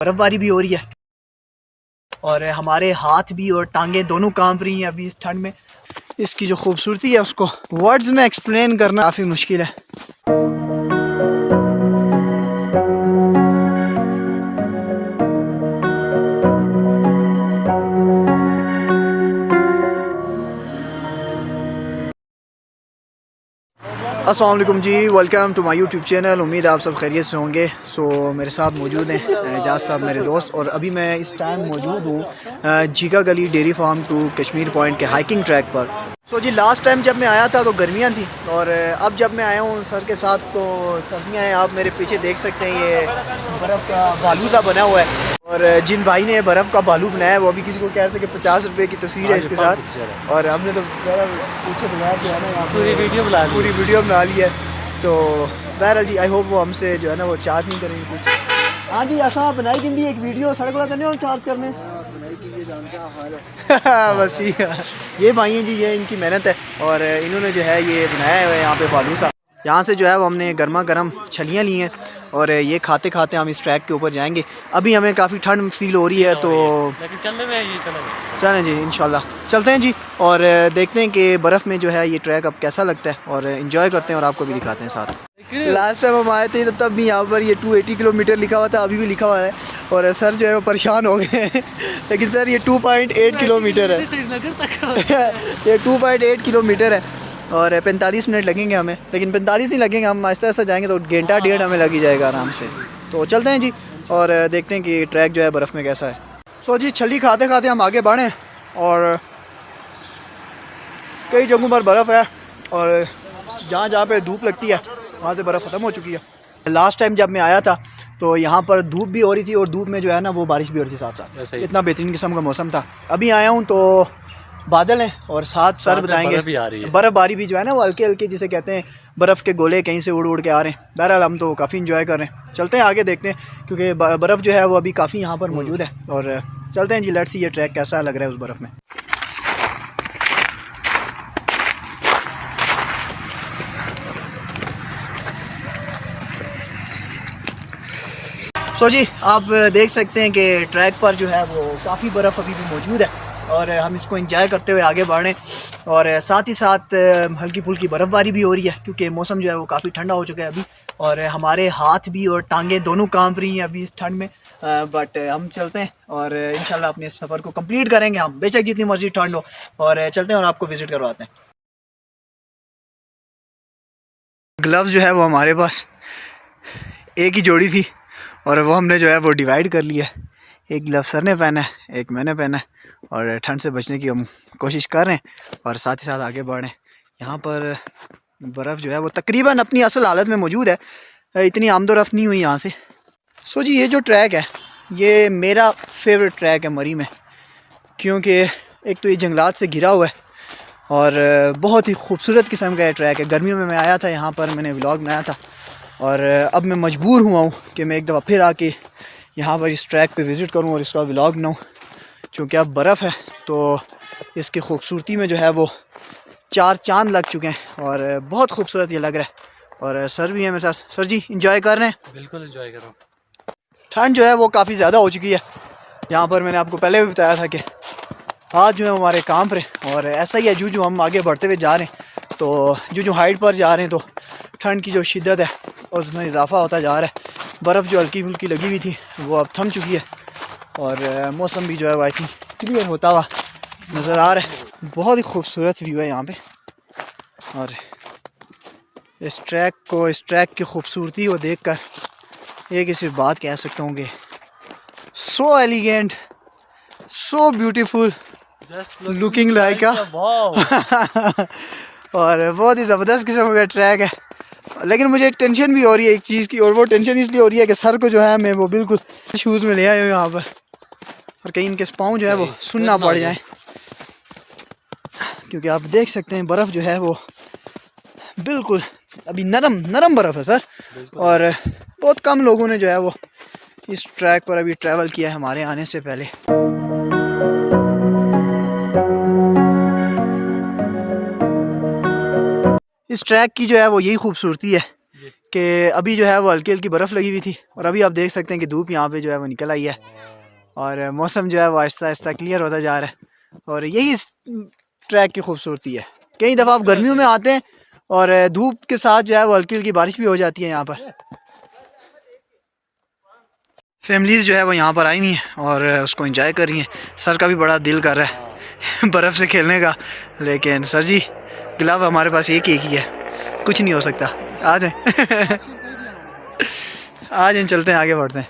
बर्फ़बारी भी हो रही है और हमारे हाथ भी और टांगें दोनों कांप रही हैं अभी इस ठंड में। इसकी जो खूबसूरती है उसको वर्ड्स में एक्सप्लेन करना काफ़ी मुश्किल है। अस्सलाम वालेकुम जी, welcome to my YouTube channel. उम्मीद है आप सब खैरियत से होंगे। मेरे साथ मौजूद हैं एजाज साहब मेरे दोस्त, और अभी मैं इस टाइम मौजूद हूँ Jhika Gali dairy farm to Kashmir point के हाइकिंग ट्रैक पर। जी लास्ट टाइम जब मैं आया था तो गर्मियाँ थी, और अब जब मैं आया हूँ सर के साथ तो सर्दियाँ हैं। आप मेरे पीछे देख सकते हैं ये बर्फ़ का बालू सा बना हुआ है, और जिन भाई ने बर्फ़ का बालू बनाया है वो अभी किसी को कह रहे थे कि 50 रुपये की तस्वीर है इसके साथ, और हमने तो पूछे बगैर जो है ना यहाँ पूरी वीडियो बना ली है। तो बहरहाल जी आई होप वो हमसे जो है ना वो चार्ज नहीं करेंगे कुछ। हाँ जी, असा बनाई कि एक वीडियो सड़क वाला नहीं चार्ज करने बस ठीक है। ये भाई हैं जी, ये इनकी मेहनत है, और इन्होंने जो है ये बनाया हुआ है यहाँ पे बालूसा। यहाँ से जो है वो हमने गर्मा गर्म छलियाँ ली हैं, और ये खाते खाते हम इस ट्रैक के ऊपर जाएंगे। अभी हमें काफ़ी ठंड फील हो रही है, तो चलने में ये चलें जी इंशाल्लाह चलते हैं जी, और देखते हैं कि बर्फ़ में जो है ये ट्रैक अब कैसा लगता है, और इन्जॉय करते हैं और आपको भी दिखाते हैं साथ। लास्ट टाइम हम आए थे तो तब भी यहाँ पर ये 280 किलोमीटर लिखा हुआ था, अभी भी लिखा हुआ है, और सर जो है वो परेशान हो गए हैं लेकिन सर ये 2.8 किलोमीटर है ये 2.8 किलोमीटर है, और 45 मिनट लगेंगे हमें, लेकिन 45 नहीं लगेंगे, हम आहिस्ता आहिस्ता जाएंगे तो घंटा डेढ़ हमें लग ही जाएगा आराम से। तो चलते हैं जी, और देखते हैं कि ट्रैक जो है बर्फ़ में कैसा है। जी छली खाते खाते हम आगे बढ़ें, और कई जगहों पर बर्फ़ है, और जहाँ जहाँ पे धूप लगती है वहाँ से बर्फ़ ख़त्म हो चुकी है। लास्ट टाइम जब मैं आया था तो यहाँ पर धूप भी हो रही थी, और धूप में जो है ना वो बारिश भी हो रही थी साथ साथ, इतना बेहतरीन किस्म का मौसम था। अभी आया हूँ तो बादल हैं, और साथ सर बताएंगे बर्फ़बारी भी जो है ना वो हल्के हल्के जिसे कहते हैं बर्फ़ के गोले कहीं से उड़ उड़ के आ रहे हैं। बहरहाल हम तो काफ़ी इंजॉय कर रहे हैं। चलते हैं आगे देखते हैं, क्योंकि बर्फ़ जो है वो अभी काफ़ी यहाँ पर मौजूद है, और चलते हैं जी, लेट्स सी ये ट्रैक कैसा लग रहा है उस बर्फ़ में। जी आप देख सकते हैं कि ट्रैक पर जो है वो काफ़ी बर्फ़ अभी भी मौजूद है, और हम इसको एंजॉय करते हुए आगे बढ़ रहे हैं, और साथ ही साथ हल्की फुल्की बर्फ़बारी भी हो रही है, क्योंकि मौसम जो है वो काफ़ी ठंडा हो चुका है अभी, और हमारे हाथ भी और टांगें दोनों कांप रही हैं अभी इस ठंड में। बट हम चलते हैं, और इंशाल्लाह अपने सफ़र को कंप्लीट करेंगे हम, बेशक जितनी मर्जी ठंड हो, और चलते हैं और आपको विज़िट करवाते हैं। ग्लव्स जो है वो हमारे पास एक ही जोड़ी थी, और वो हमने जो है वो डिवाइड कर लिया है। एक ग्लव सर ने पहना है, एक मैंने पहना है, और ठंड से बचने की हम कोशिश कर रहे हैं, और साथ ही साथ आगे बढ़ रहे हैं। यहाँ पर बर्फ़ जो है वो तकरीबन अपनी असल हालत में मौजूद है, इतनी आमदोरफ़्त नहीं हुई यहाँ से। जी ये जो ट्रैक है ये मेरा फेवरेट ट्रैक है मरी में, क्योंकि एक तो ये जंगलात से घिरा हुआ है, और बहुत ही खूबसूरत किस्म का ये ट्रैक है। गर्मियों में मैं आया था यहाँ पर, मैंने व्लॉग बनाया था, और अब मैं मजबूर हुआ हूँ कि मैं एक दफ़ा फिर आके यहाँ पर इस ट्रैक पे विज़िट करूँ और इसका व्लॉग बनाऊँ, क्योंकि अब बर्फ़ है तो इसकी खूबसूरती में जो है वो चार चांद लग चुके हैं, और बहुत खूबसूरत ये लग रहा है। और सर भी हैं मेरे साथ। सर जी इंजॉय कर रहे हैं? बिल्कुल इंजॉय कर रहा हूँ। ठंड जो है वो काफ़ी ज़्यादा हो चुकी है यहाँ पर, मैंने आपको पहले भी बताया था कि हाथ जो है हमारे कांप रहे, और ऐसा ही है जो जो हम आगे बढ़ते हुए जा रहे हैं, तो जो जो हाइट पर जा रहे हैं तो ठंड की जो शिद्दत है उसमें इजाफा होता जा रहा है। बर्फ़ जो हल्की फुल्की लगी हुई थी वो अब थम चुकी है, और मौसम भी जो है वो आई थिंक क्लियर होता हुआ नज़र आ रहा है। बहुत ही खूबसूरत व्यू है यहाँ पे, और इस ट्रैक की खूबसूरती को देख कर एक ही सिर्फ बात कह सकता हूँ कि so elegant, so beautiful, looking like और बहुत ही ज़बरदस्त किस्म का ट्रैक है। लेकिन मुझे टेंशन भी हो रही है एक चीज़ की, और वो टेंशन इसलिए हो रही है कि सर को जो है मैं वो बिल्कुल शूज़ में ले आया हूँ यहाँ पर, और कहीं इनके पाँव जो है वो सुनना पड़ जाए, क्योंकि आप देख सकते हैं बर्फ़ जो है वो बिल्कुल अभी नरम बर्फ़ है सर, और बहुत कम लोगों ने जो है वो इस ट्रैक पर अभी ट्रैवल किया है हमारे आने से पहले। इस ट्रैक की जो है वो यही खूबसूरती है कि अभी जो है वो हल्की हल्की बर्फ़ लगी हुई थी और अभी आप देख सकते हैं कि धूप यहाँ पे जो है वो निकल आई है और मौसम जो है वो आहिस्ता आहिस्ता क्लियर होता जा रहा है और यही इस ट्रैक की खूबसूरती है। कई दफ़ा आप गर्मियों में आते हैं और धूप के साथ जो है वो हल्की हल्की बारिश भी हो जाती है यहाँ पर। फैमिलीज़ जो है वो यहाँ पर आई हुई हैं और उसको एंजॉय कर रही हैं। सर का भी बड़ा दिल कर रहा है बर्फ़ से खेलने का, लेकिन सर जी गिलाव हमारे पास एक ही है, कुछ नहीं हो सकता। आ जाए आ जाए, चलते हैं, आगे बढ़ते हैं।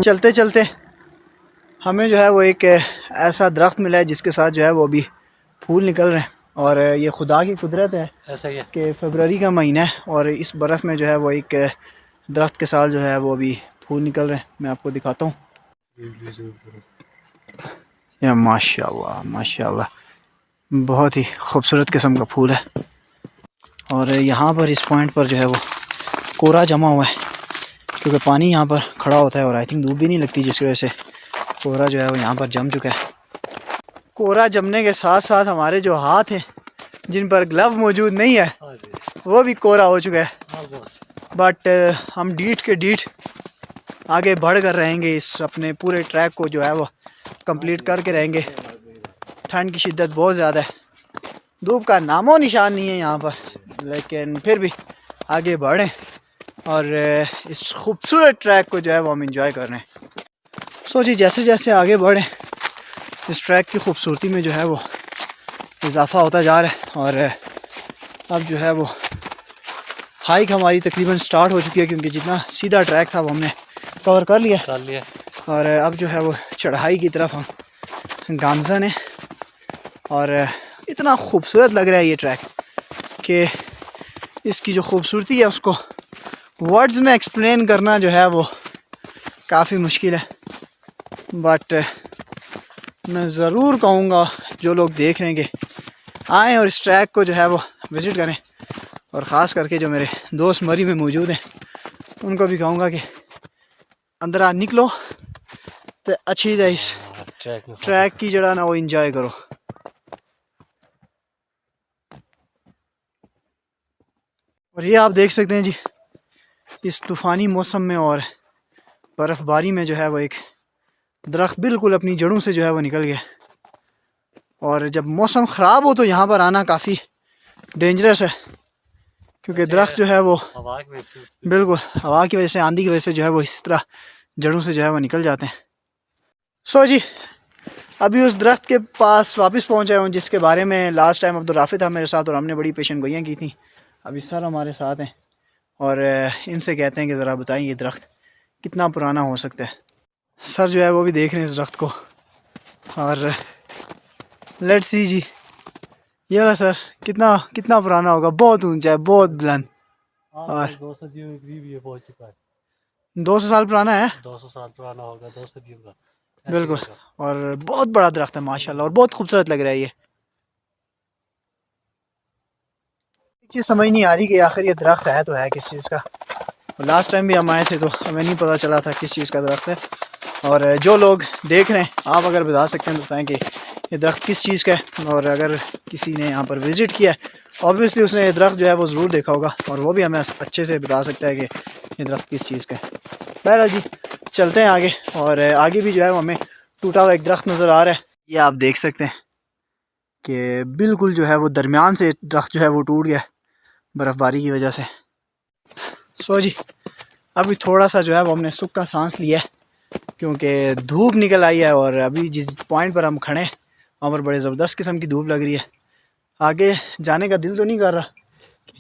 चलते चलते हमें जो है वो एक ऐसा दरख्त मिला है जिसके साथ जो है वो अभी फूल निकल रहे हैं और ये खुदा की कुदरत है ऐसा ही है कि फरवरी का महीना है और इस बर्फ़ में जो है वो एक दरख्त के साथ जो है वो अभी फूल निकल रहे हैं। मैं आपको दिखाता हूँ। या माशाल्लाह माशाल्लाह, बहुत ही खूबसूरत किस्म का फूल है और यहाँ पर इस पॉइंट पर जो है वो कोहरा जमा हुआ है क्योंकि पानी यहाँ पर खड़ा होता है और आई थिंक धूप भी नहीं लगती, जिसकी वजह से कोहरा जो है वो यहाँ पर जम चुका है। कोहरा जमने के साथ साथ हमारे जो हाथ हैं जिन पर ग्लव मौजूद नहीं है वो भी कोहरा हो चुका है। बट हम डीठ के डीठ आगे बढ़ कर रहेंगे, इस अपने पूरे ट्रैक को जो है वो कंप्लीट करके रहेंगे। ठंड की शिद्दत बहुत ज़्यादा है, धूप का नामो निशान नहीं है यहाँ पर, लेकिन फिर भी आगे बढ़ें और इस खूबसूरत ट्रैक को जो है वो हम इंजॉय कर रहे हैं। सो जी जैसे जैसे आगे बढ़ें इस ट्रैक की खूबसूरती में जो है वो इजाफ़ा होता जा रहा है और अब जो है वो हाइक हमारी तकरीबन स्टार्ट हो चुकी है क्योंकि जितना सीधा ट्रैक था वो हमने कवर कर लिया और अब जो है वो चढ़ाई की तरफ हम गामज़न है और इतना खूबसूरत लग रहा है ये ट्रैक कि इसकी जो खूबसूरती है उसको वर्ड्स में एक्सप्लेन करना जो है वो काफ़ी मुश्किल है। बट मैं ज़रूर कहूँगा जो लोग देख रहे हैं कि आएँ और इस ट्रैक को जो है वो विज़िट करें और ख़ास करके जो मेरे दोस्त मरी में मौजूद हैं उनको भी कहूँगा कि अंदर आ निकलो तो अच्छी तरह इस ट्रैक की जड़ा ना वो इंजॉय करो। और ये आप देख सकते हैं जी इस तूफ़ानी मौसम में और बर्फ़बारी में जो है वो एक दरख्त बिल्कुल अपनी जड़ों से जो है वो निकल गया और जब मौसम ख़राब हो तो यहाँ पर आना काफ़ी डेंजरस है क्योंकि दरख्त जो है वो बिल्कुल हवा की वजह से, आंधी की वजह से जो है वो इस तरह जड़ों से जो है वो निकल जाते हैं। सो जी अभी उस दरख्त के पास वापस पहुँचा हूँ जिसके बारे में लास्ट टाइम अब्दुल राफिद था मेरे साथ और हमने बड़ी पेशन गोइयाँ की थी। अभी सर हमारे साथ हैं और इनसे कहते हैं कि ज़रा बताएं ये दरख्त कितना पुराना हो सकता है। सर जो है वो भी देख रहे हैं इस दरख्त को और लेट्स सी जी ये वाला सर कितना कितना पुराना होगा। बहुत ऊंचा है, बहुत बुलंद और 200 सदियों के करीब ये पहुंच चुका है। 200 साल पुराना है, 200 साल पुराना होगा, 200 सदियों का बिल्कुल। और बहुत बड़ा दरख्त है माशाल्लाह और बहुत खूबसूरत लग रहा है। ये चीज़ समझ नहीं आ रही कि आखिर ये दरख्त है तो है किस चीज़ का। लास्ट टाइम भी हम आए थे तो हमें नहीं पता चला था किस चीज़ का दरख्त है और जो लोग देख रहे हैं आप अगर बता सकते हैं तो बताएं कि ये दरख्त किस चीज़ का है और अगर किसी ने यहाँ पर विज़िट किया है ऑब्वियसली उसने ये दरख्त जो है वो ज़रूर देखा होगा और वो भी हमें अच्छे से बता सकता है कि ये दरख्त किस चीज़ का है। बहरहाल जी चलते हैं आगे और आगे भी जो है वो हमें टूटा हुआ एक दरख्त नज़र आ रहा है। ये आप देख सकते हैं कि बिल्कुल जो है वो दरमियान से दरख्त जो है वो टूट गया बर्फ़बारी की वजह से। सो जी अभी थोड़ा सा जो है वो हमने सुख का सांस लिया है क्योंकि धूप निकल आई है और अभी जिस पॉइंट पर हम खड़े हैं वहाँ पर बड़े ज़बरदस्त किस्म की धूप लग रही है। आगे जाने का दिल तो नहीं कर रहा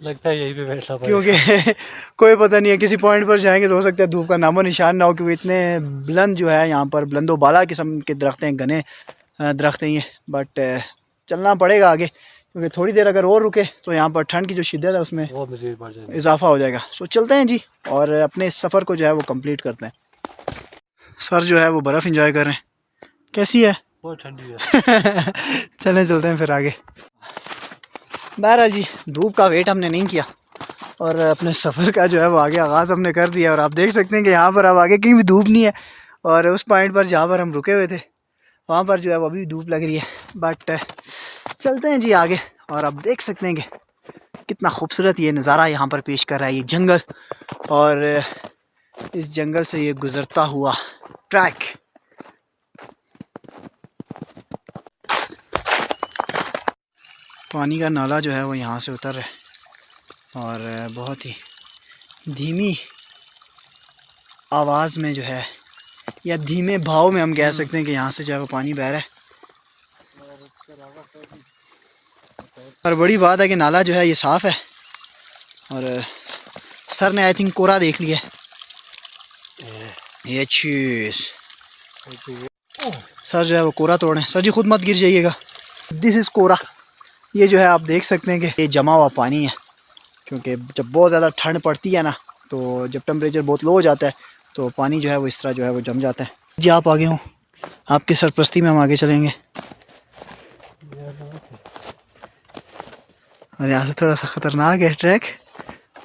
लगता है यहीं पे बैठना पड़ेगा। क्योंकि कोई पता नहीं है, किसी पॉइंट पर जाएंगे तो हो सकता है धूप का नामो निशान ना हो, क्योंकि इतने बुलंद जो है यहाँ पर बुलंदो बाला किस्म के दरख्त हैं, घने दरख्त हैं ये। बट चलना पड़ेगा आगे, क्योंकि थोड़ी देर अगर और रुके तो यहाँ पर ठंड की जो शिद्दत है उसमें वो मज़ीद बढ़ जाएगा, इजाफा हो जाएगा। सो चलते हैं जी और अपने इस सफ़र को जो है वो कंप्लीट करते हैं। सर जो है वो बर्फ़ इंजॉय कर रहे हैं, कैसी है? बहुत ठंडी है। चलें चलते हैं फिर आगे। बहरहाल जी, धूप का वेट हमने नहीं किया और अपने सफ़र का जो है वो आगे आगाज़ हमने कर दिया। और आप देख सकते हैं कि यहाँ पर अब आगे कहीं भी धूप नहीं है, और उस पॉइंट पर जहाँ पर हम रुके हुए थे वहाँ पर जो है वो अभी धूप लग रही है। बट चलते हैं जी आगे, और आप देख सकते हैं कि कितना खूबसूरत ये नज़ारा यहाँ पर पेश कर रहा है ये जंगल, और इस जंगल से ये गुज़रता हुआ ट्रैक। पानी का नाला जो है वो यहाँ से उतर रहा है, और बहुत ही धीमी आवाज़ में जो है, या धीमे भाव में हम कह सकते हैं कि यहाँ से जो है वो पानी बह रहा है। और बड़ी बात है कि नाला जो है ये साफ़ है, और सर ने आई थिंक कोरा देख लिया है। ये चीज़ सर जो है वो कोरा तोड़ें। सर जी खुद मत गिर जाइएगा। दिस इज़ कोरा। ये जो है आप देख सकते हैं कि ये जमा हुआ पानी है, क्योंकि जब बहुत ज़्यादा ठंड पड़ती है ना, तो जब टेम्परेचर बहुत लो हो जाता है तो पानी जो है वो इस तरह जो है वो जम जाता है। जी आप आगे हों, आपकी सरपरस्ती में हम आगे चलेंगे। और यहाँ से थोड़ा सा ख़तरनाक है ट्रैक,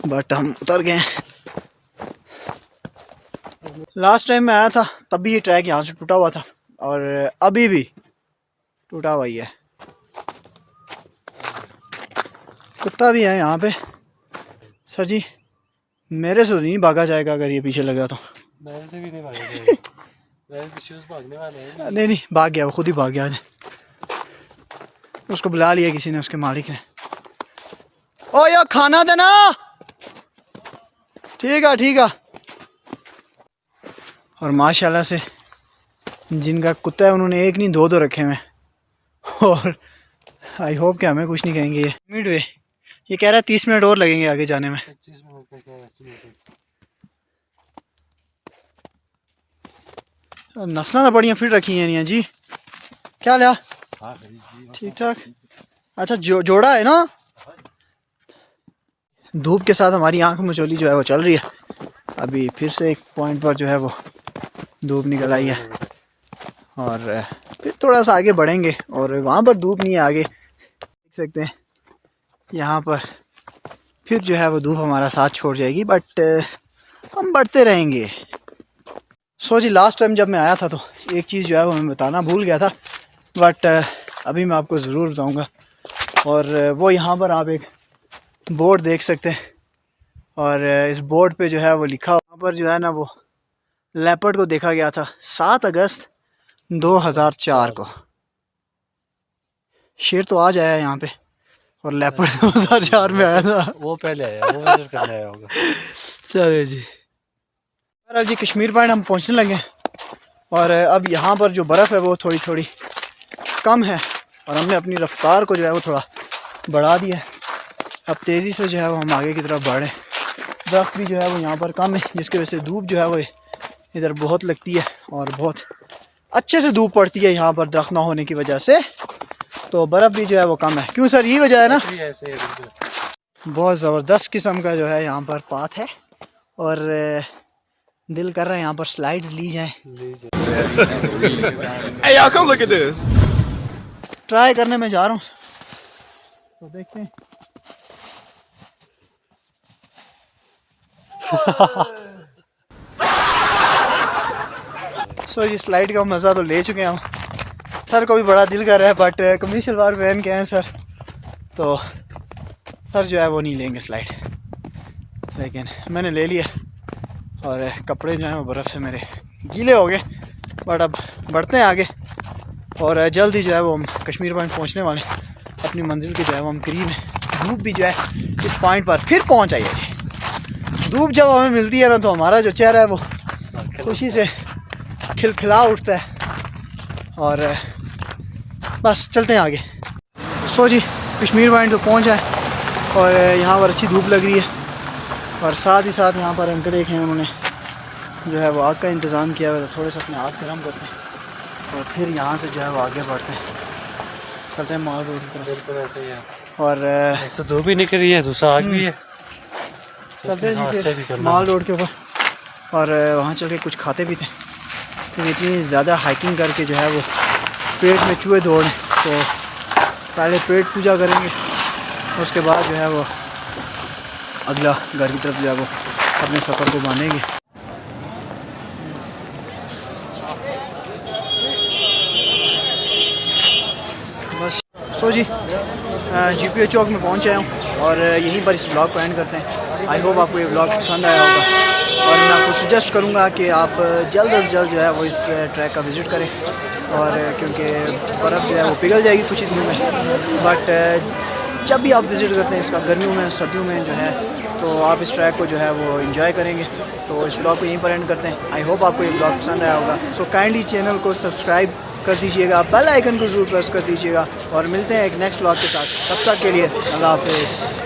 बट हम उतर गए हैं। लास्ट टाइम मैं आया था तब भी ये ट्रैक यहाँ से टूटा हुआ था, और अभी भी टूटा हुआ ही है। कुत्ता भी है यहाँ पे। सर जी मेरे से तो नहीं भागा जाएगा अगर ये पीछे लगा तो। मेरे से भी नहीं भागा जाएगा। मेरे तो शूज़ भागने वाले हैं। नहीं भाग गया, वो खुद ही भाग गया आज। उसको बुला लिया किसी ने, उसके मालिक ने। ओ यार खाना देना। ठीक है। और माशाल्लाह से जिनका कुत्ता है उन्होंने एक नहीं दो रखे हुए, और आई होप कि हमें कुछ नहीं कहेंगे। ये मिड वे ये कह रहा है 30 मिनट और लगेंगे आगे जाने में। 25 मिनट का क्या है? नस्लें तो बढ़िया फिट रखी हैं जी। क्या लिया? हाँ ठीक ठाक। अच्छा जोड़ा है ना। धूप के साथ हमारी आंख मचोली जो है वो चल रही है। अभी फिर से एक पॉइंट पर जो है वो धूप निकल आई है, और फिर थोड़ा सा आगे बढ़ेंगे और वहाँ पर धूप नहीं है आगे, देख सकते हैं। यहाँ पर फिर जो है वो धूप हमारा साथ छोड़ जाएगी, बट हम बढ़ते रहेंगे। सो जी लास्ट टाइम जब मैं आया था तो एक चीज़ जो है वो मैं बताना भूल गया था, बट अभी मैं आपको ज़रूर बताऊँगा। और वो यहाँ पर आप एक बोर्ड देख सकते हैं, और इस बोर्ड पे जो है वो लिखा, वहाँ पर जो है ना वो लेपर्ड को देखा गया था 7 अगस्त 2004 को। शेर तो आज आया यहाँ पे, और लेपर्ड 2004 में आया था। वो पहले आया, वो विजिट करने आया होगा। चलिए जी, बहरहाल जी कश्मीर पॉइंट हम पहुँचने लगे, और अब यहाँ पर जो बर्फ़ है वो थोड़ी थोड़ी कम है, और हमने अपनी रफ्तार को जो है वो थोड़ा बढ़ा दिया है। अब तेज़ी से जो है वो हम आगे की तरफ बढ़ें। दरख्त भी जो है वो यहाँ पर कम है, जिसकी वजह से धूप जो है वो इधर बहुत लगती है, और बहुत अच्छे से धूप पड़ती है यहाँ पर दरख्त ना होने की वजह से, तो बर्फ़ भी जो है वो कम है। क्यों सर, यही वजह है ना। बहुत ज़बरदस्त किस्म का जो है यहाँ पर पाथ है, और दिल कर रहा है यहाँ पर स्लाइड्स ली जाएं। Hey, y'all, come look at this. Try करने में जा रहा हूँ, तो देखते हैं। सो ये स्लाइड का मज़ा तो ले चुके हैं हम। सर को भी बड़ा दिल कर रहा है, बट कमीज शलवार पहन के हैं सर, तो सर जो है वो नहीं लेंगे स्लाइड, लेकिन मैंने ले लिया, और कपड़े जो हैं वो बर्फ़ से मेरे गीले हो गए। बट अब बढ़ते हैं आगे, और जल्द ही जो है वो हम कश्मीर पॉइंट पहुंचने वाले हैं। अपनी मंजिल के जो है वो हम करीब हैं। धूप भी जो है इस पॉइंट पर फिर पहुंच आई है। धूप जब हमें मिलती है ना, तो हमारा जो चेहरा है वो खुशी से खिलखिला उठता है, और बस चलते हैं आगे। सो जी कश्मीर पॉइंट तो पहुँच जाए, और यहाँ पर अच्छी धूप लग रही है। और साथ ही साथ यहाँ पर अंकल एक हैं, उन्होंने जो है वो आग का इंतज़ाम किया हुआ है। थोड़े से अपने आग गर्म करते हैं और फिर यहाँ से जो है वो आगे बढ़ते हैं, चलते हैं माल रोड की तरफ। बिल्कुल ऐसे ही है। और एक तो धूप भी निकल रही है, दूसरा आग भी है। चलते हैं जी हादसे भी फिर करना माल रोड के ऊपर, और वहाँ चल के कुछ खाते पीते हैं। फिर इतनी ज़्यादा हाइकिंग करके जो है वो पेट में चूहे दौड़े, तो पहले पेट पूजा करेंगे, उसके बाद जो है वो अगला घर की तरफ जो है वो अपने सफ़र को बांधेंगे। बस सो जी GPO चौक में पहुंच आया हूँ और यहीं पर इस व्लॉग को एंड करते हैं। आई होप आपको ये व्लॉग पसंद आया होगा और मैं आपको सजेस्ट करूँगा कि आप जल्द से जल्द जो है वो इस ट्रैक का विज़िट करें, और क्योंकि बर्फ़ जो है वो पिघल जाएगी कुछ ही दिनों में। बट जब भी आप विज़िट करते हैं इसका, गर्मियों में सर्दियों में जो है, तो आप इस ट्रैक को जो है वो एंजॉय करेंगे। तो इस व्लॉग को यहीं पर एंड करते हैं। आई होप आपको ये व्लॉग पसंद आया होगा। सो काइंडली चैनल को सब्सक्राइब कर दीजिएगा, बेल आइकन को ज़रूर प्रेस कर दीजिएगा, और मिलते हैं एक नेक्स्ट व्लॉग के साथ। तब तक के लिए अल्लाह हाफ़िज़।